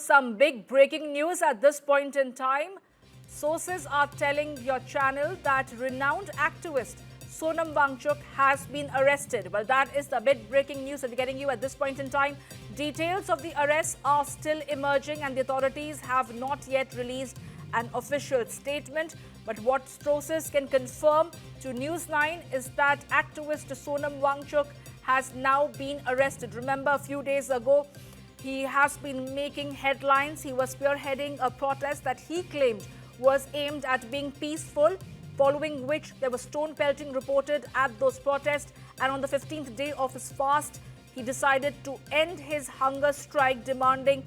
some big breaking news at this point in time. Sources are telling your channel that renowned activist Sonam Wangchuk has been arrested. Well, that is the big breaking news that we're getting you at this point in time. Details of the arrest are still emerging and the authorities have not yet released an official statement. But what sources can confirm to News9 is that activist Sonam Wangchuk has now been arrested. Remember, a few days ago, he has been making headlines. He was spearheading a protest that he claimed was aimed at being peaceful, following which there was stone pelting reported at those protests. And on the 15th day of his fast, he decided to end his hunger strike, demanding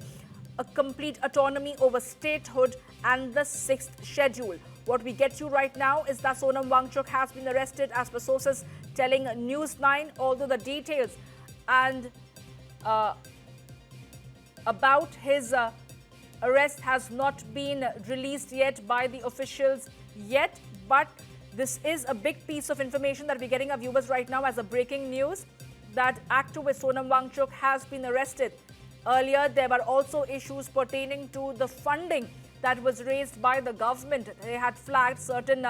a complete autonomy over statehood and the 6th schedule. What we get you right now is that Sonam Wangchuk has been arrested as per sources telling News9, although the details and about his arrest has not been released yet by the officials yet. But this is a big piece of information that we're getting our viewers right now as a breaking news, that activist Sonam Wangchuk has been arrested. Earlier, there were also issues pertaining to the funding that was raised by the government. They had flagged certain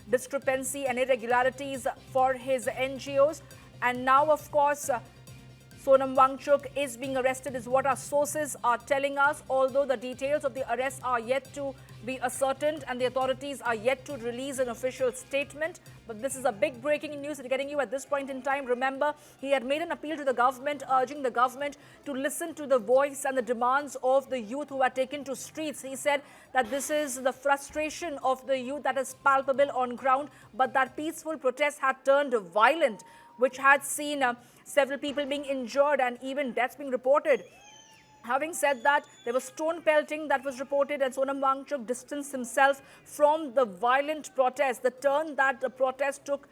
discrepancy and irregularities for his NGOs. And now, of course, Sonam Wangchuk is being arrested is what our sources are telling us, although the details of the arrest are yet to be ascertained and the authorities are yet to release an official statement. But this is a big breaking news that we're getting you at this point in time. Remember, he had made an appeal to the government, urging the government to listen to the voice and the demands of the youth who are taken to streets. He said that this is the frustration of the youth that is palpable on ground, but that peaceful protest had turned violent, which had seen several people being injured and even deaths being reported. Having said that, there was stone pelting that was reported, and Sonam Wangchuk distanced himself from the violent protest. The turn that the protest took,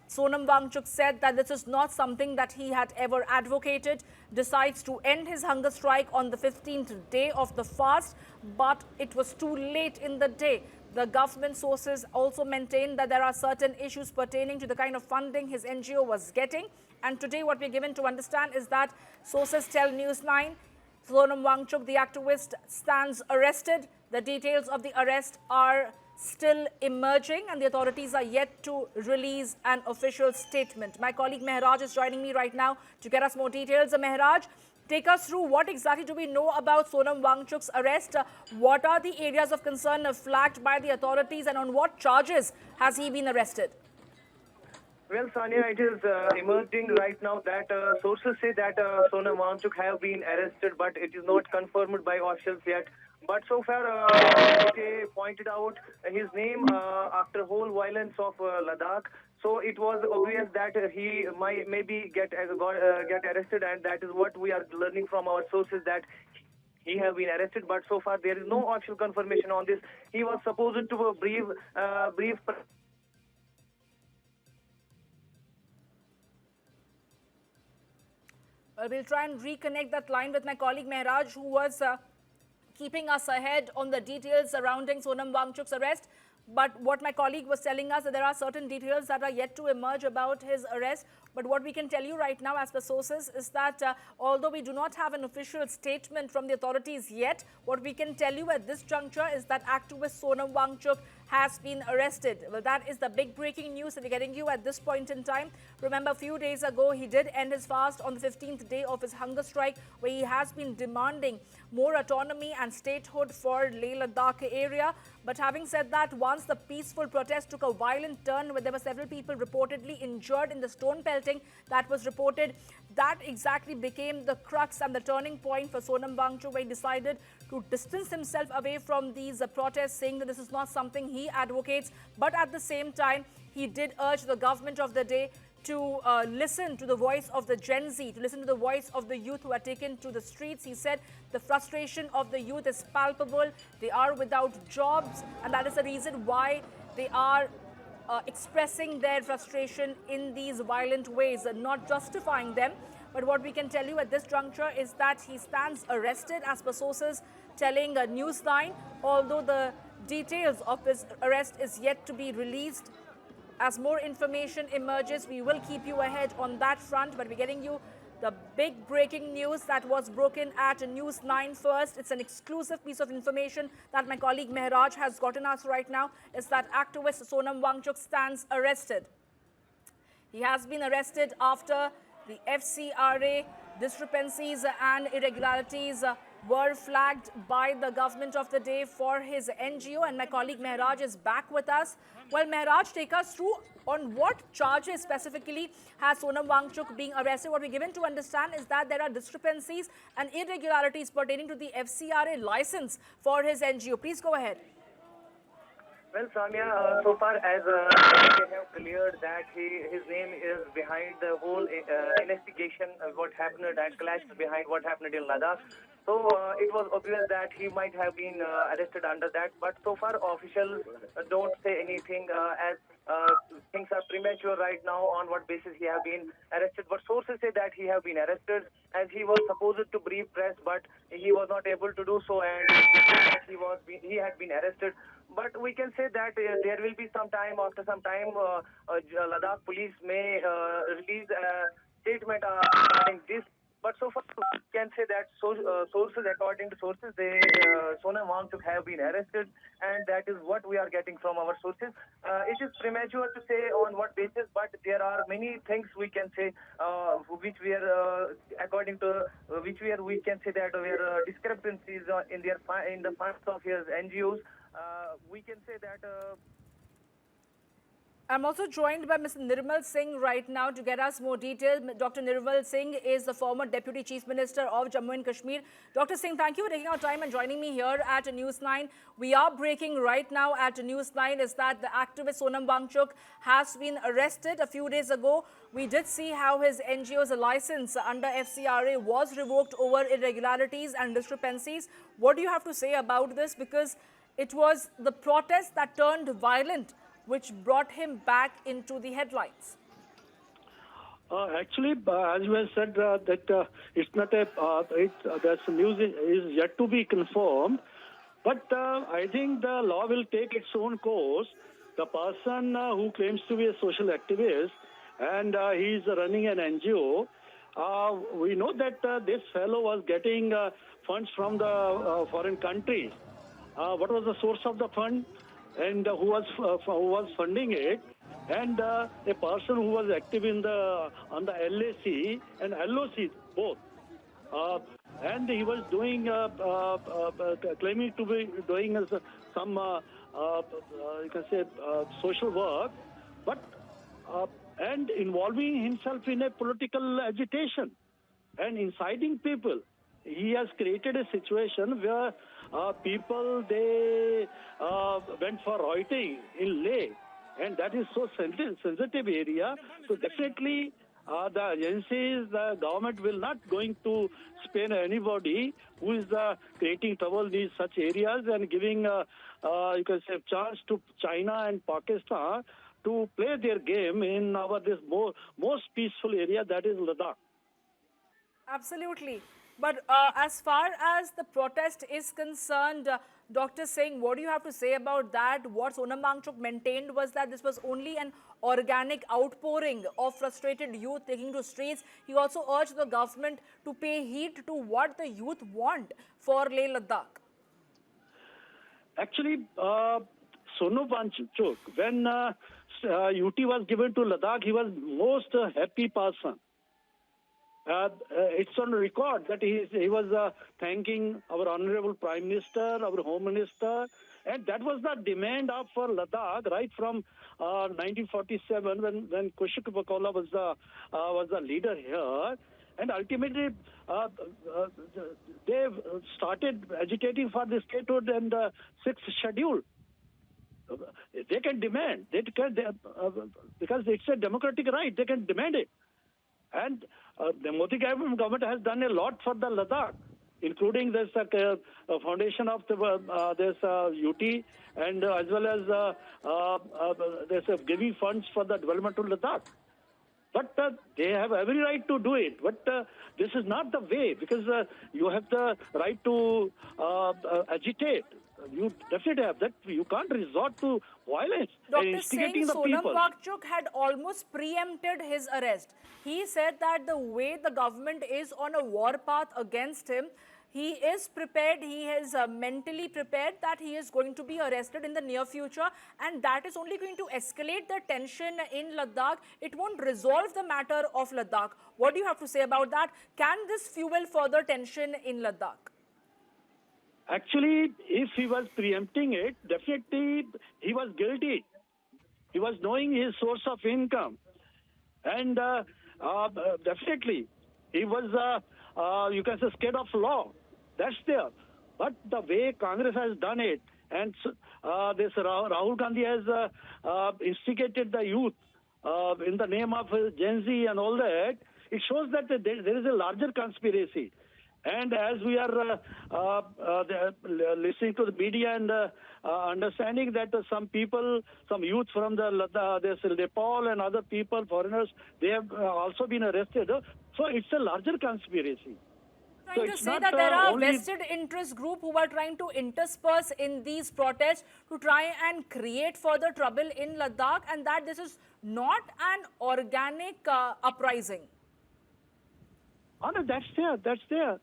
Sonam Wangchuk said that this is not something that he had ever advocated, decides to end his hunger strike on the 15th day of the fast, but it was too late in the day. The government sources also maintain that there are certain issues pertaining to the kind of funding his NGO was getting. And today what we're given to understand is that sources tell News9, Sonam Wangchuk, the activist, stands arrested. The details of the arrest are still emerging and the authorities are yet to release an official statement. My colleague Mehraj is joining me right now to get us more details. Mehraj, take us through what exactly do we know about Sonam Wangchuk's arrest? What are the areas of concern flagged by the authorities and on what charges has he been arrested? Well, Sania, it is emerging right now that sources say that Sonam Wangchuk have been arrested, but it is not confirmed by officials yet. But so far, they pointed out his name after whole violence of Ladakh. So it was obvious that he might maybe get arrested, and that is what we are learning from our sources, that he have been arrested. But so far, there is no official confirmation on this. He was supposed to brief. Well, we'll try and reconnect that line with my colleague Mehraj, who was keeping us ahead on the details surrounding Sonam Wangchuk's arrest. But what my colleague was telling us, that there are certain details that are yet to emerge about his arrest. But what we can tell you right now as per sources is that although we do not have an official statement from the authorities yet, what we can tell you at this juncture is that activist Sonam Wangchuk has been arrested. Well, that is the big breaking news that we're getting you at this point in time. Remember, a few days ago, he did end his fast on the 15th day of his hunger strike, where he has been demanding more autonomy and statehood for Ladakh area. But having said that, once the peaceful protest took a violent turn, where there were several people reportedly injured in the stone pelting that was reported, that exactly became the crux and the turning point for Sonam Wangchuk, where he decided to distance himself away from these protests, saying that this is not something he advocates. But at the same time, he did urge the government of the day to listen to the voice of the Gen Z, to listen to the voice of the youth who are taken to the streets. He said the frustration of the youth is palpable. They are without jobs, and that is the reason why they are expressing their frustration in these violent ways, not justifying them. But what we can tell you at this juncture is that he stands arrested as per sources telling News9, although the details of his arrest is yet to be released. As more information emerges, we will keep you ahead on that front, but we're getting you The big breaking news that was broken at News9 first. It's an exclusive piece of information that my colleague Mehraj has gotten us right now. Is that activist Sonam Wangchuk stands arrested. He has been arrested after the FCRA discrepancies and irregularities were flagged by the government of the day for his NGO. And my colleague Mehraj is back with us. Well, Mehraj, take us through on what charges specifically has Sonam Wangchuk being arrested. What we're given to understand is that there are discrepancies and irregularities pertaining to the FCRA license for his NGO. Please go ahead. Well, Sonia, so far as they have cleared that his name is behind the whole investigation of what happened and clashed behind what happened in Ladakh. So it was obvious that he might have been arrested under that. But so far, officials don't say anything as things are premature right now on what basis he have been arrested. But sources say that he have been arrested as he was supposed to brief press, but he was not able to do so, and he had been arrested. But we can say that there will be some time, after some time, Ladakh police may release a statement regarding this. But so far, we can say that sources, according to sources, Sonam Wangchuk have been arrested, and that is what we are getting from our sources. It is premature to say on what basis, but there are many things we can say, which we are, according to which we can say that there are discrepancies in the funds of his NGOs. We can say that. I'm also joined by Mr. Nirmal Singh right now to get us more details. Dr. Nirmal Singh is the former Deputy Chief Minister of Jammu and Kashmir. Dr. Singh, thank you for taking our time and joining me here at News9. We are breaking right now at News9 is that the activist Sonam Wangchuk has been arrested a few days ago. We did see how his NGO's license under FCRA was revoked over irregularities and discrepancies. What do you have to say about this? Because it was the protest that turned violent which brought him back into the headlines. Actually, as you have said, that it's not a, this news is yet to be confirmed. But I think the law will take its own course. The person who claims to be a social activist and he is running an NGO, we know that this fellow was getting funds from the foreign countries. What was the source of the fund? And who was funding it, and a person who was active in on the LAC and LOC both, and he was doing claiming to be doing some you can say social work, but and involving himself in a political agitation and inciting people. He has created a situation where people, they went for rioting in Leh, and that is so sensitive area. So definitely the agencies, the government will not going to spare anybody who is creating trouble in these such areas and giving, you can say, chance to China and Pakistan to play their game in this most peaceful area, that is Ladakh. Absolutely. But as far as the protest is concerned, Dr. Singh, what do you have to say about that? What Sonam Wangchuk maintained was that this was only an organic outpouring of frustrated youth taking to streets. He also urged the government to pay heed to what the youth want for Leh Ladakh. Actually, Sonam Wangchuk, when UT was given to Ladakh, he was most happy person. It's on record that he was thanking our Honorable Prime Minister, our Home Minister, and that was the demand of for Ladakh right from 1947 when Kushik Bakola was the leader here, and ultimately they started agitating for the statehood and the sixth schedule. They can demand, because it's a democratic right, they can demand it. And the Modi government has done a lot for the Ladakh, including this foundation of this UT, and as well as there's giving funds for the development of Ladakh. But they have every right to do it. But this is not the way, because you have the right to agitate. you definitely have that. You can't resort to violence and Dr. Singh, instigating the Sonam people. Wangchuk had almost preempted his arrest. He said that the way the government is on a war path against him, he is prepared, he is mentally prepared that he is going to be arrested in the near future, and that is only going to escalate the tension in Ladakh. It won't resolve the matter of Ladakh. What do you have to say about that? Can this fuel further tension in Ladakh? Actually, if he was preempting it, definitely he was guilty. He was knowing his source of income. And definitely, he was, you can say, scared of law. That's there. But the way Congress has done it, and this Rahul Gandhi has instigated the youth in the name of Gen Z and all that, it shows that there is a larger conspiracy. And as we are listening to the media and understanding that some people, some youth from this Nepal and other people, foreigners, they have also been arrested. So it's a larger conspiracy. Trying to say that there are vested interest group who are trying to intersperse in these protests to try and create further trouble in Ladakh, and that this is not an organic uprising. Oh, no, that's there. That's there.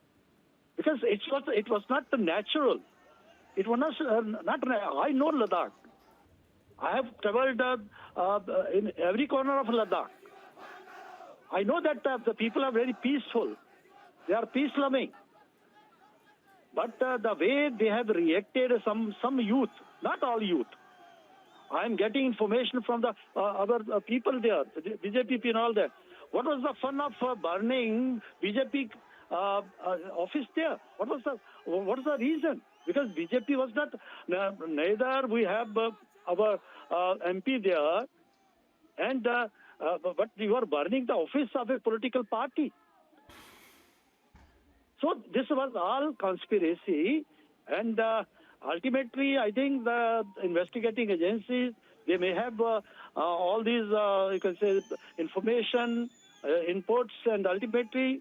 Because it was not natural. It was not. I know Ladakh. I have traveled in every corner of Ladakh. I know that the people are very peaceful. They are peace loving. But the way they have reacted, some youth, not all youth. I am getting information from the other people there, the BJP and all that. What was the fun of burning BJP office there? What was the reason? Because BJP was not, neither we have our MP there, and but you are burning the office of a political party. So this was all conspiracy, and ultimately, I think the investigating agencies, they may have all these, you can say, information, inputs, and ultimately,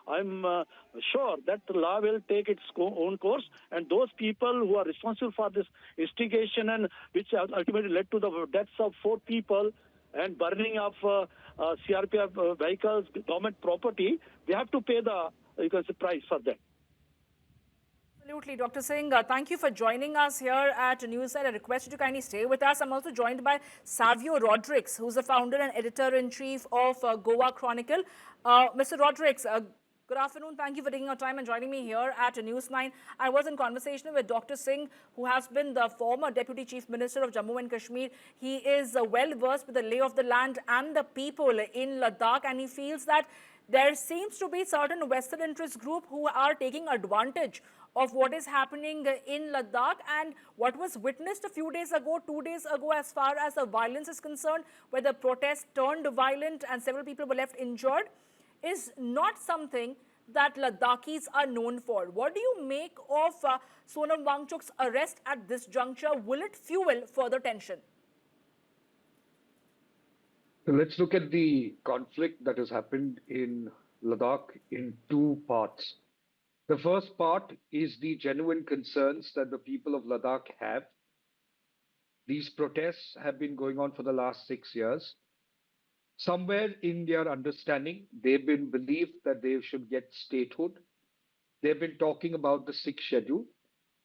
I'm sure that the law will take its own course, and those people who are responsible for this investigation and which ultimately led to the deaths of 4 people and burning of CRPF vehicles, government property, they have to pay the, you can say, price for that. Absolutely, Dr. Singh. Thank you for joining us here at News9. I request you to kindly stay with us. I'm also joined by Savio Rodrigues, who's the founder and editor-in-chief of Goa Chronicle. Mr. Rodrigues, good afternoon. Thank you for taking your time and joining me here at News9. I was in conversation with Dr. Singh, who has been the former Deputy Chief Minister of Jammu and Kashmir. He is well-versed with the lay of the land and the people in Ladakh, and he feels that there seems to be certain vested interest group who are taking advantage of what is happening in Ladakh and what was witnessed a few days ago, 2 days ago, as far as the violence is concerned, where the protest turned violent and several people were left injured, is not something that Ladakhis are known for. What do you make of Sonam Wangchuk's arrest at this juncture? Will it fuel further tension? So let's look at the conflict that has happened in Ladakh in 2 parts. The first part is the genuine concerns that the people of Ladakh have. These protests have been going on for the last 6 years. Somewhere in their understanding, they've been believed that they should get statehood. They've been talking about the 6th schedule,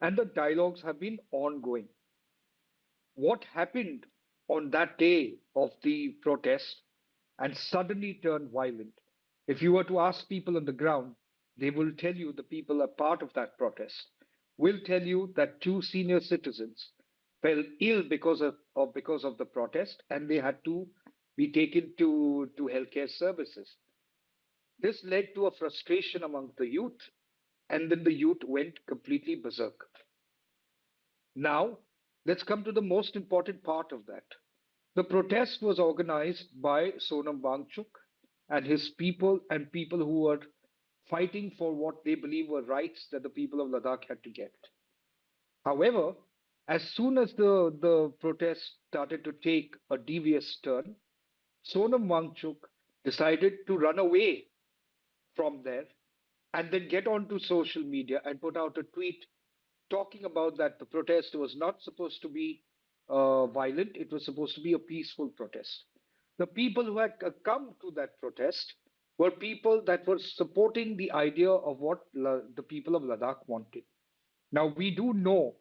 and the dialogues have been ongoing. What happened on that day of the protest and suddenly turned violent? If you were to ask people on the ground, they will tell you, the people are part of that protest, will tell you that 2 senior citizens fell ill because of the protest, and they had to be taken to healthcare services. This led to a frustration among the youth, and then the youth went completely berserk. Now, let's come to the most important part of that. The protest was organized by Sonam Wangchuk and his people, and people who were fighting for what they believe were rights that the people of Ladakh had to get. However, as soon as the protest started to take a devious turn, Sonam Wangchuk decided to run away from there and then get onto social media and put out a tweet talking about that the protest was not supposed to be violent, it was supposed to be a peaceful protest. The people who had come to that protest were people that were supporting the idea of what the people of Ladakh wanted. Now, we do know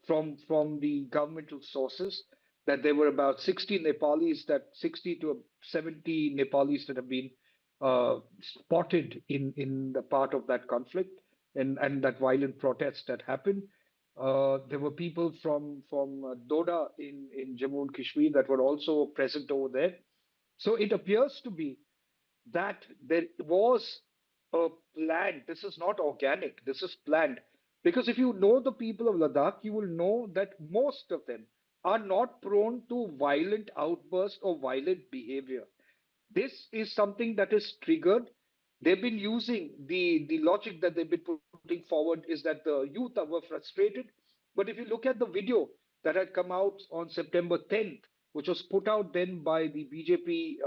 from the governmental sources that there were about 60 Nepalis, that 60 to 70 Nepalis that have been spotted in the part of that conflict and that violent protest that happened. There were people from Doda in Jammu and Kashmir that were also present over there. So it appears to be that there was a plan. This is not organic, this is planned. Because if you know the people of Ladakh, you will know that most of them are not prone to violent outbursts or violent behavior. This is something that is triggered. They've been using the logic that they've been putting forward is that the youth were frustrated. But if you look at the video that had come out on September 10th, which was put out then by the BJP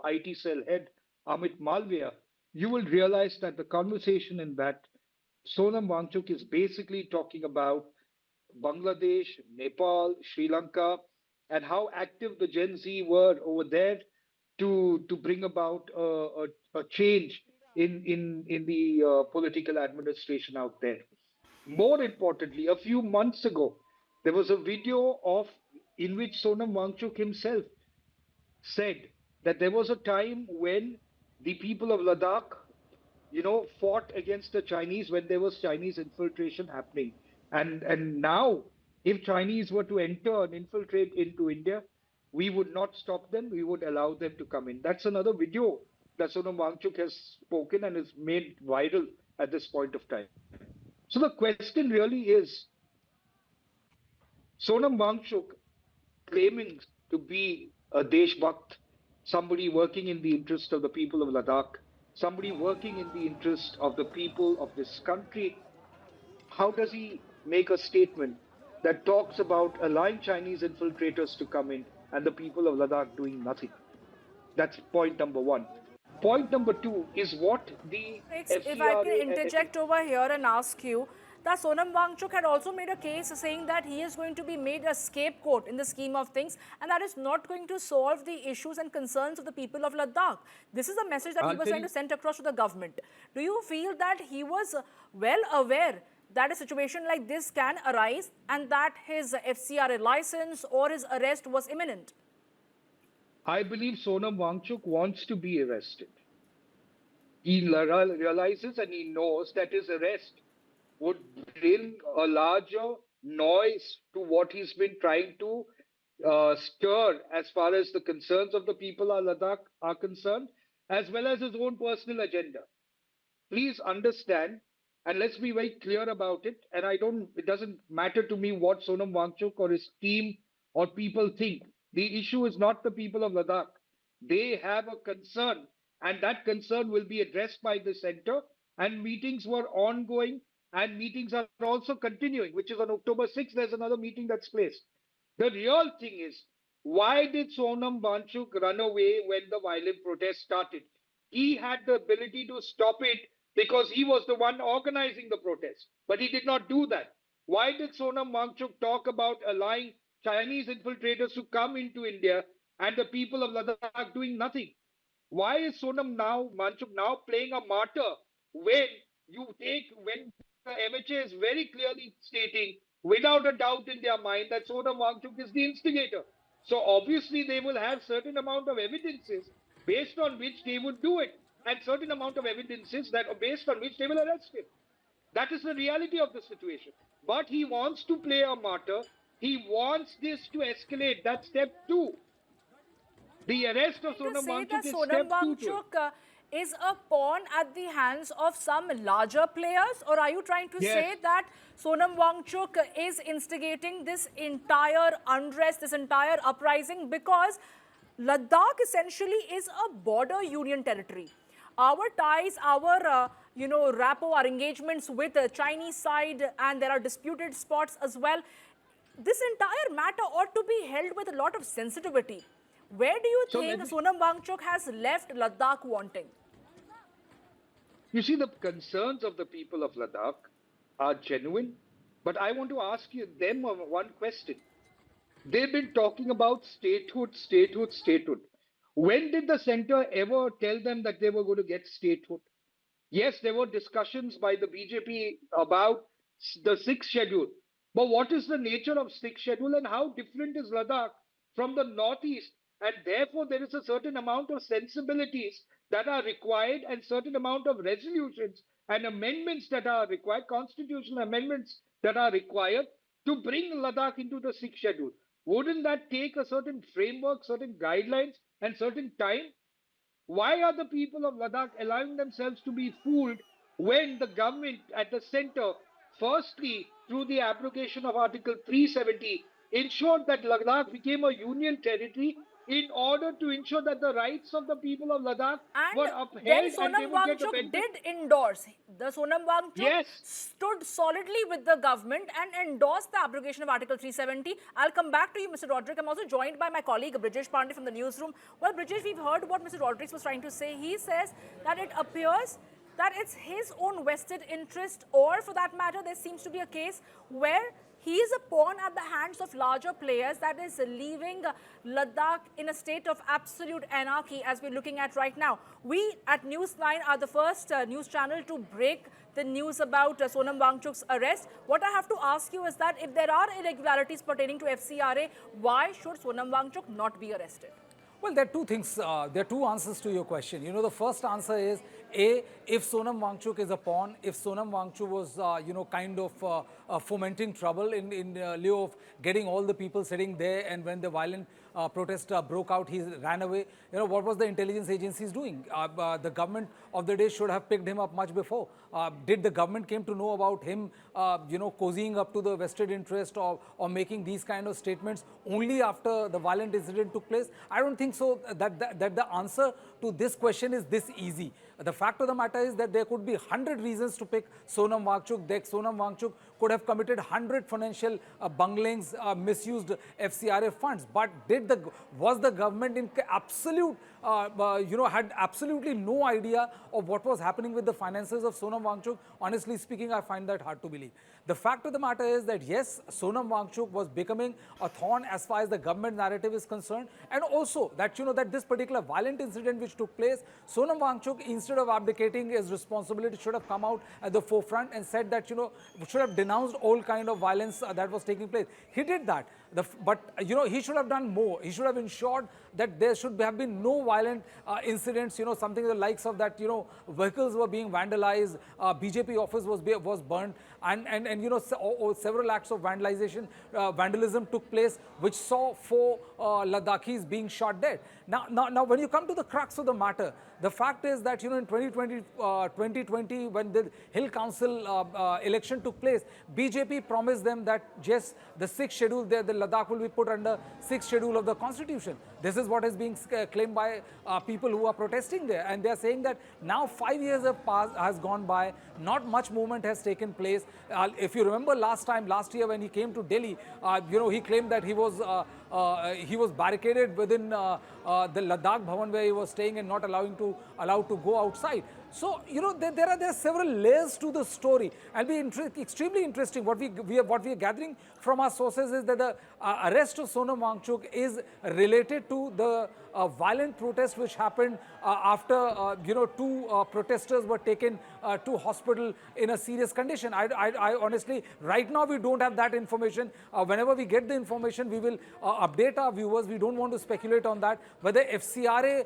IT cell head Amit Malviya, you will realize that the conversation in that Sonam Wangchuk is basically talking about Bangladesh, Nepal, Sri Lanka, and how active the Gen Z were over there to bring about a change in the political administration out there. More importantly, a few months ago, there was a video of in which Sonam Wangchuk himself said that there was a time when the people of Ladakh, fought against the Chinese when there was Chinese infiltration happening. And now, if Chinese were to enter and infiltrate into India, we would not stop them. We would allow them to come in. That's another video that Sonam Wangchuk has spoken and is made viral at this point of time. So the question really is, Sonam Wangchuk claiming to be a Deshbhakt, somebody working in the interest of the people of Ladakh, somebody working in the interest of the people of this country, how does he make a statement that talks about allowing Chinese infiltrators to come in and the people of Ladakh doing nothing? That's point number one. Point number two is what the If I can FCRA. interject over here and ask you, that Sonam Wangchuk had also made a case saying that he is going to be made a scapegoat in the scheme of things, and that is not going to solve the issues and concerns of the people of Ladakh. This is a message that he I'll was tell trying to you, send across to the government. Do you feel that he was well aware that a situation like this can arise and that his FCRA license or his arrest was imminent? I believe Sonam Wangchuk wants to be arrested. He realizes and he knows that his arrest would bring a larger noise to what he's been trying to stir as far as the concerns of the people of Ladakh are concerned, as well as his own personal agenda. Please understand, and let's be very clear about it. And it doesn't matter to me what Sonam Wangchuk or his team or people think. The issue is not the people of Ladakh. They have a concern, and that concern will be addressed by the center. And meetings were ongoing, and meetings are also continuing, which is on October 6th. There's another meeting that's placed. The real thing is, why did Sonam Wangchuk run away when the violent protest started? He had the ability to stop it because he was the one organizing the protest, but he did not do that. Why did Sonam Wangchuk talk about allowing Chinese infiltrators to come into India and the people of Ladakh doing nothing? Why is Wangchuk now playing a martyr when when the MHA is very clearly stating without a doubt in their mind that Sonam Wangchuk is the instigator? So obviously they will have certain amount of evidences based on which they would do it, and certain amount of evidences that are based on which they will arrest him. That is the reality of the situation. But he wants to play a martyr. He wants this to escalate. That's step two. The arrest of To Sonam say that Wangchuk is Sonam step two to it. Wangchuk is a pawn at the hands of some larger players, or are you trying to Yes. say that Sonam Wangchuk is instigating this entire unrest, this entire uprising, because Ladakh essentially is a border union territory? Our ties, our rapport, our engagements with the Chinese side, and there are disputed spots as well. This entire matter ought to be held with a lot of sensitivity. Where do you So think Sonam Wangchuk has left Ladakh wanting? you see, the concerns of the people of Ladakh are genuine. But I want to ask you them one question. They've been talking about statehood, statehood, statehood. When did the center ever tell them that they were going to get statehood? Yes, there were discussions by the BJP about the sixth schedule. But what is the nature of sixth schedule and how different is Ladakh from the northeast? And therefore, there is a certain amount of sensibilities that are required and certain amount of resolutions and amendments that are required, constitutional amendments that are required to bring Ladakh into the sixth schedule. Wouldn't that take a certain framework, certain guidelines, and certain time? Why are the people of Ladakh allowing themselves to be fooled when the government at the center, firstly, through the abrogation of Article 370, ensured that Ladakh became a union territory in order to ensure that the rights of the people of Ladakh And were then upheld and they Sonam would get the Wangchuk benefit? did endorse. The Sonam Wangchuk Yes. stood solidly with the government and endorsed the abrogation of Article 370. I'll come back to you, Mr. Roderick. I'm also joined by my colleague, Brijesh Pandey from the newsroom. Well, Brijesh, we've heard what Mr. Roderick was trying to say. He says that it appears that it's his own vested interest, or for that matter, there seems to be a case where he is a pawn at the hands of larger players that is leaving Ladakh in a state of absolute anarchy as we're looking at right now. We at News9 are the first news channel to break the news about Sonam Wangchuk's arrest. What I have to ask you is that if there are irregularities pertaining to FCRA, why should Sonam Wangchuk not be arrested? Well, there are two things, there are two answers to your question. You know, the first answer is, A, if Sonam Wangchuk is a pawn, if Sonam Wangchuk was, kind of fomenting trouble in lieu of getting all the people sitting there, and when the violent protest broke out, he ran away. You know, what was the intelligence agencies doing? The government of the day should have picked him up much before. Did the government came to know about him, cozying up to the vested interest or making these kind of statements only after the violent incident took place? I don't think so that the answer to this question is this easy. The fact of the matter is that there could be 100 reasons to pick Sonam Wangchuk. Sonam Wangchuk could have committed 100 financial bunglings, misused FCRA funds. But was the government in absolute, had absolutely no idea of what was happening with the finances of Sonam Wangchuk? Honestly speaking, I find that hard to believe. The fact of the matter is that yes, Sonam Wangchuk was becoming a thorn as far as the government narrative is concerned, and also that that this particular violent incident which took place, Sonam Wangchuk, instead of abdicating his responsibility, should have come out at the forefront and said that should have denounced all kind of violence that was taking place. He did that, but he should have done more. He should have ensured that there should have been no violent incidents. Something the likes of that. Vehicles were being vandalized, BJP office was burnt, and several acts of vandalism took place, which saw 4 Ladakhis being shot dead. Now, when you come to the crux of the matter, the fact is that in 2020, when the Hill Council election took place, BJP promised them that yes, the 6th schedule there, the Ladakh will be put under 6th schedule of the Constitution. This is what is being claimed by people who are protesting there, and they are saying that now 5 years has gone by, not much movement has taken place. If you remember last year when he came to Delhi, he claimed that he was barricaded within the Ladakh Bhavan where he was staying and not allowed to go outside. So there are several layers to the story. It'll be extremely interesting. What we are gathering from our sources is that the arrest of Sonam Wangchuk is related to the violent protest which happened after 2 protesters were taken to hospital in a serious condition. I honestly, right now we don't have that information. Whenever we get the information, we will update our viewers. We don't want to speculate on that, whether FCRA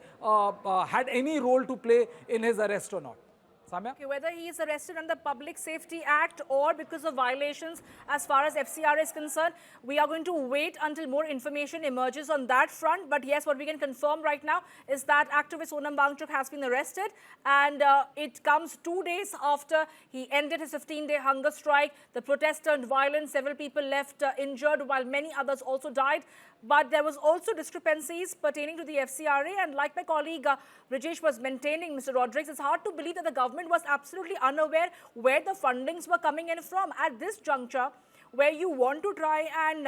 had any role to play in his arrest or not. Samya? Okay, whether he is arrested under Public Safety Act or because of violations as far as FCRA is concerned, we are going to wait until more information emerges on that front. But yes, what we can confirm right now is that activist Sonam Wangchuk has been arrested, and it comes 2 days after he ended his 15-day hunger strike. The protest turned violent. Several people left injured, while many others also died. But there was also discrepancies pertaining to the FCRA, and like my colleague Brijesh was maintaining, Mr. Rodrigues, it's hard to believe that the government was absolutely unaware where the fundings were coming in from. At this juncture, where you want to try and,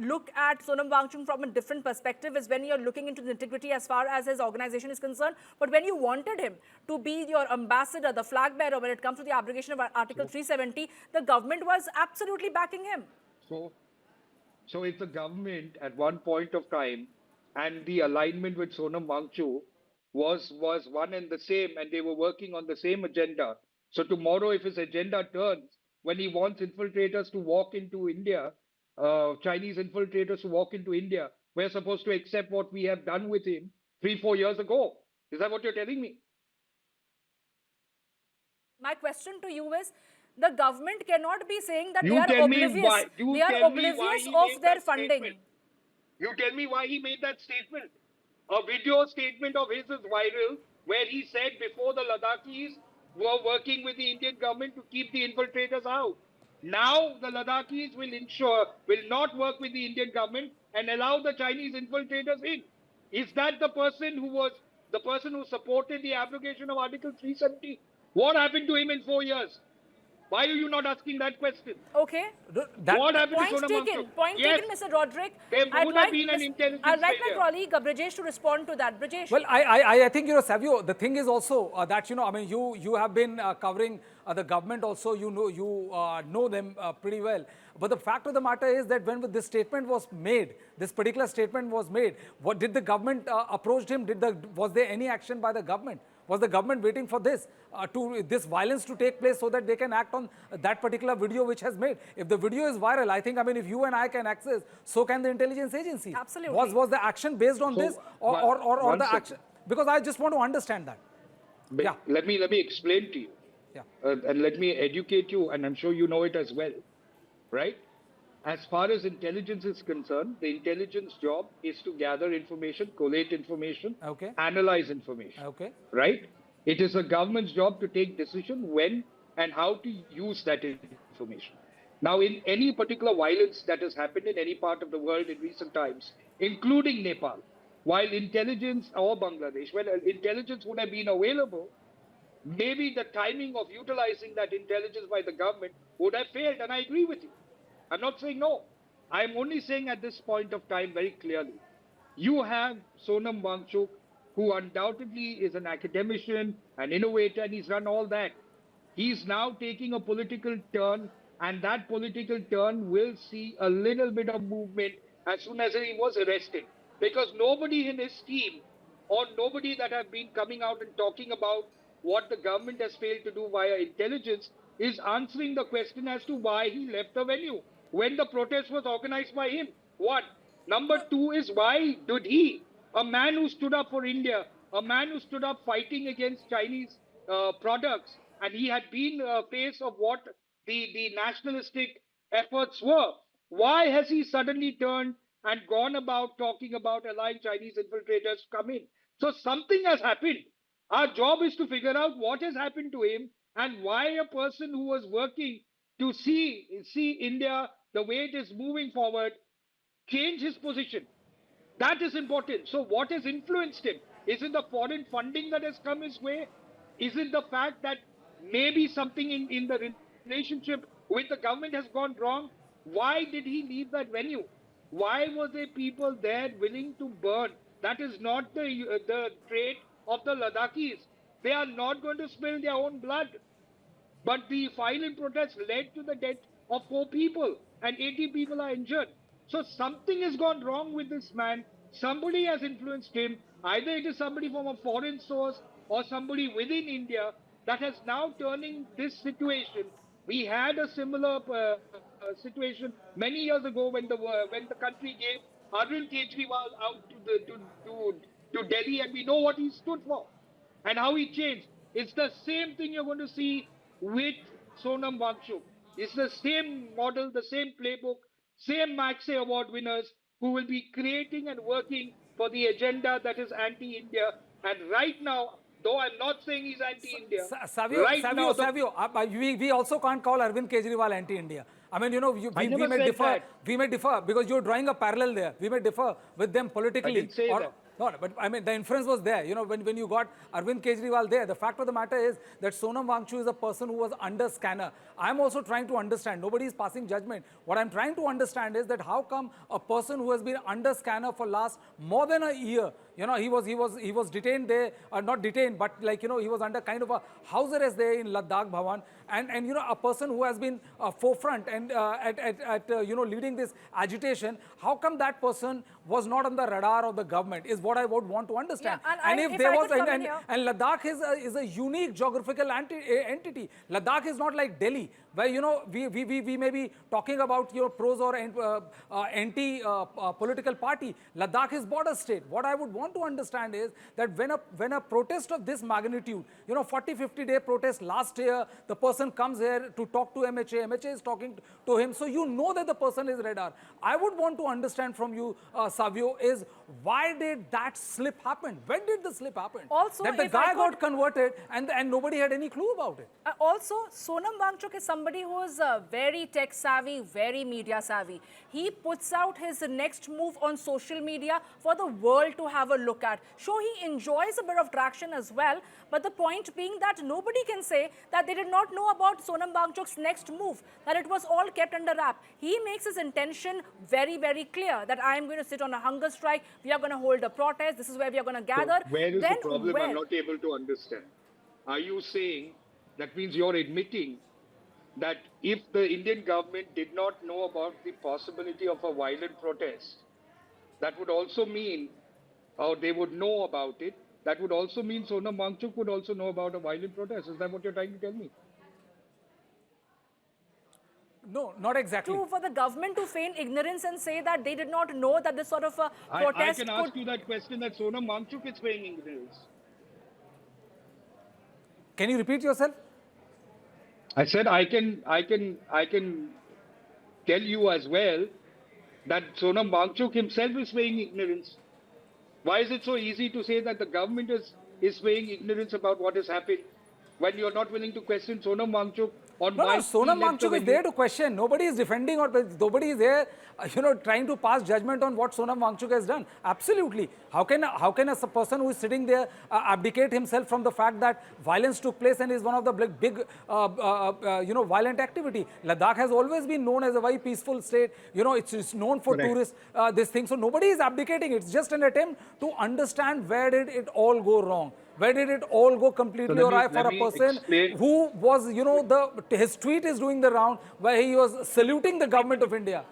look at Sonam Wangchuk from a different perspective is when you're looking into the integrity as far as his organization is concerned. But when you wanted him to be your ambassador, the flag bearer, when it comes to the abrogation of Article 370, the government was absolutely backing him. So if the government at one point of time and the alignment with Sonam Wangchuk was one and the same, and they were working on the same agenda. So tomorrow, if his agenda turns, when he wants infiltrators to walk into India, Chinese infiltrators to walk into India, we're supposed to accept what we have done with him 3-4 years ago. Is that what you're telling me? My question to you is, the government cannot be saying that You they are tell me oblivious. why- you They are tell me why oblivious he of made their that funding. statement. You tell me why he made that statement. A video statement of his is viral where he said before the Ladakhis were working with the Indian government to keep the infiltrators out. Now the Ladakhis will not work with the Indian government and allow the Chinese infiltrators in. Is that the person who supported the abrogation of Article 370? What happened to him in 4 years? Why are you not asking that question? Okay. What happened Point to Sonam taken. Wangchuk? Point Yes, taken, Mr. Roderick. there would have been an intelligence I'd like my failure. colleague Brajesh to respond to that. Brajesh. Well, I think, Savio, the thing is also that, I mean, you have been covering the government also, you know them pretty well. But the fact of the matter is that when this statement was made, this particular statement was made, what did the government approach him? Was there any action by the government? Was the government waiting for this violence to take place so that they can act on that particular video which has made? If the video is viral, I think, I mean, if you and I can access, so can the intelligence agency. Absolutely. Was the action based on this or the action? Because I just want to understand that. Yeah. Let me explain to you. Yeah. And let me educate you, and I'm sure you know it as well, right? As far as intelligence is concerned, the intelligence job is to gather information, collate information, Okay. analyze information, Okay. right? It is the government's job to take decision when and how to use that information. Now, in any particular violence that has happened in any part of the world in recent times, including Nepal, while intelligence or Bangladesh, when intelligence would have been available, maybe the timing of utilizing that intelligence by the government would have failed, and I agree with you. I'm not saying no. I'm only saying at this point of time very clearly, you have Sonam Wangchuk, who undoubtedly is an academician, an innovator, and he's run all that. He's now taking a political turn, and that political turn will see a little bit of movement as soon as he was arrested. Because nobody in his team or nobody that have been coming out and talking about what the government has failed to do via intelligence is answering the question as to why he left the venue when the protest was organized by him. One. Number two is, why did he, a man who stood up for India, a man who stood up fighting against Chinese products, and he had been face of what the nationalistic efforts were, why has he suddenly turned and gone about talking about allowing Chinese infiltrators to come in? So something has happened. Our job is to figure out what has happened to him and why a person who was working to see India the way it is moving forward change his position. That is important. So what has influenced him? Is it the foreign funding that has come his way? Is it the fact that maybe something in the relationship with the government has gone wrong? Why did he leave that venue? Why were there people there willing to burn? That is not the trait of the Ladakhis. They are not going to spill their own blood. But the violent protest led to the death of 4 people and 80 people are injured. So something has gone wrong with this man. Somebody has influenced him. Either it is somebody from a foreign source or somebody within India that has now turning this situation. We had a similar situation many years ago when the country gave Arvind Kejriwal out to Delhi, and we know what he stood for and how he changed. It's the same thing you're going to see with Sonam Wangchuk. It's the same model, the same playbook, same Maxey Award winners who will be creating and working for the agenda that is anti-India. And right now, though I'm not saying he's anti-India, we also can't call Arvind Kejriwal anti-India. I mean, we may differ because you're drawing a parallel there. We may differ with them politically. I didn't say that. No, no, but I mean, the inference was there. You know, when you got Arvind Kejriwal there, the fact of the matter is that Sonam Wangchuk is a person who was under scanner. I'm also trying to understand. Nobody is passing judgment. What I'm trying to understand is that how come a person who has been under scanner for last more than a year, you know, he was detained there, not detained, but like, you know, he was under kind of a house arrest there in Ladakh Bhavan, and you know, a person who has been forefront and you know, leading this agitation, how come that person was not on the radar of the government is what I would want to understand. Yeah, and if if there I was, could come in here. and Ladakh is a unique geographical entity. Ladakh is not like Delhi, where, you know, we may be talking about, you know, pros or anti political party. Ladakh is border state. What I would want to understand is that when a protest of this magnitude, you know, 40-50 day protest last year, the person comes here to talk to MHA is talking to him, so you know that the person is radar. I would want to understand from you, Savio, is why did that slip happen? When did the slip happen? Also, that the if I guy got could- converted and nobody had any clue about it. Also, Sonam Wangchuk is somebody who is very tech savvy, very media savvy. He puts out his next move on social media for the world to have a look at. Sure, he enjoys a bit of traction as well, but the point being that nobody can say that they did not know about Sonam Wangchuk's next move, that it was all kept under wrap. He makes his intention very, very clear that I am going to sit on a hunger strike, we are going to hold a protest, this is where we are going to gather. So where is Then the problem? where? I'm not able to understand. Are you saying that means you're admitting that if the Indian government did not know about the possibility of a violent protest, that would also mean, or they would know about it, that would also mean Sonam Wangchuk would also know about a violent protest. Is that what you're trying to tell me? No, not exactly. For the government to feign ignorance and say that they did not know that this sort of a protest I can ask you that question, that Sonam Wangchuk is paying ignorance. Can you repeat yourself? I said I can tell you as well that Sonam Wangchuk himself is paying ignorance. Why is it so easy to say that the government is paying ignorance about what has happened when you're not willing to question Sonam Wangchuk on No, why no, Sonam he left Wangchuk the is there to question. Nobody is defending or nobody is there, you know, trying to pass judgment on what Sonam Wangchuk has done. Absolutely. How can a person who is sitting there abdicate himself from the fact that violence took place and is one of the big you know, violent activity? Ladakh has always been known as a very peaceful state. You know, it's known for tourists, this thing. So nobody is abdicating. It's just an attempt to understand where did it all go wrong. Where did it all go completely awry for a person who was, you know, his tweet is doing the round where he was saluting the government of India.